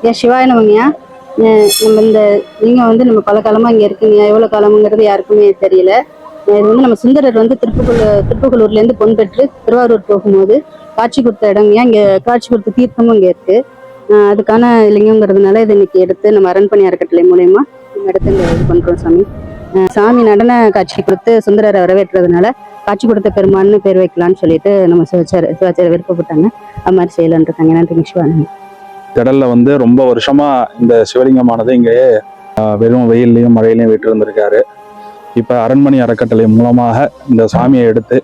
ஏன் சிவாய நமங்கய்யா. நம்ம இந்த லிங்கம் வந்து நம்ம பல காலமா இங்க இருக்குங்க. எவ்வளவு காலம்ங்கிறது யாருக்குமே தெரியல. இது வந்து நம்ம சுந்தரர் வந்து திருப்புகலூர்ல இருந்து பொன் பெற்று திருவாரூர் போகும்போது காட்சி கொடுத்த இடங்கய்யா. இங்க காட்சி கொடுத்த தீர்த்தமும் இங்க இருக்கு. அதுக்கான லிங்கம்ங்கிறதுனால இதை இன்னைக்கு எடுத்து நம்ம அரண்மனை அறக்கட்டளை மூலயமா நம்ம எடுத்து இங்க இது பண்றோம் சாமி. சாமி நடன காட்சி கொடுத்து சுந்தரரை வரவேற்றதுனால காட்சி கொடுத்த பெருமான்னு பேர் வைக்கலாம்னு சொல்லிட்டு நம்ம சிவாச்சாரிய விருப்பப்பட்டாங்க. அது மாதிரி செய்யலான் இருக்காங்க. நன்றி சிவானந்தி. திடல்ல வந்து ரொம்ப வருஷமா இந்த சிவலிங்கமானது இங்கேயே வெறும் வெயிலையும் மழையிலையும் விட்டு இருந்திருக்காரு. இப்ப அரண்மனை அறக்கட்டளை மூலமாக இந்த சாமியை எடுத்து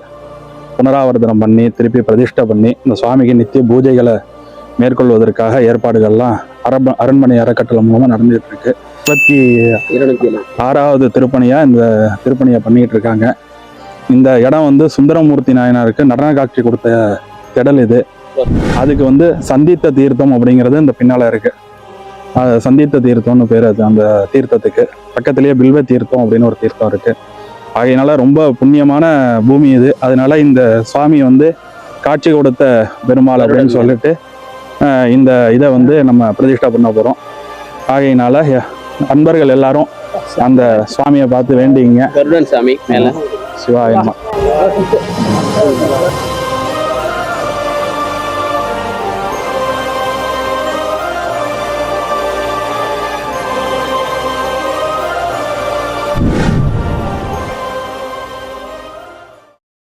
புனராவர்த்தனம் பண்ணி திருப்பி பிரதிஷ்டை பண்ணி இந்த சுவாமிக்கு நித்திய பூஜைகளை மேற்கொள்வதற்காக ஏற்பாடுகள்லாம் அரண்மனை அறக்கட்டளை மூலமா நடந்துட்டு இருக்கு. 26வது திருப்பணியா இந்த திருப்பணியை பண்ணிட்டு இருக்காங்க. இந்த இடம் வந்து சுந்தரமூர்த்தி நாயனாருக்கு நடன காட்சி கொடுத்த திடல் இது. அதுக்கு வந்து சந்தித்த தீர்த்தம் அப்படிங்கிறது இந்த பின்னால இருக்கு. சந்தித்த தீர்த்தம்னு பேர். அது அந்த தீர்த்தத்துக்கு பக்கத்திலேயே பில்வ தீர்த்தம் அப்படின்னு ஒரு தீர்த்தம் இருக்கு. ஆகையினால ரொம்ப புண்ணியமான பூமி இது. அதனால இந்த சுவாமி வந்து காட்சி கொடுத்த பெருமாள் அப்படின்னு சொல்லிட்டு இந்த இதை வந்து நம்ம பிரதிஷ்டை பண்ண போறோம். ஆகையினால அன்பர்கள் எல்லாரும் அந்த சுவாமியை பார்த்து வேண்டிங்க. சாமி சிவாயமா.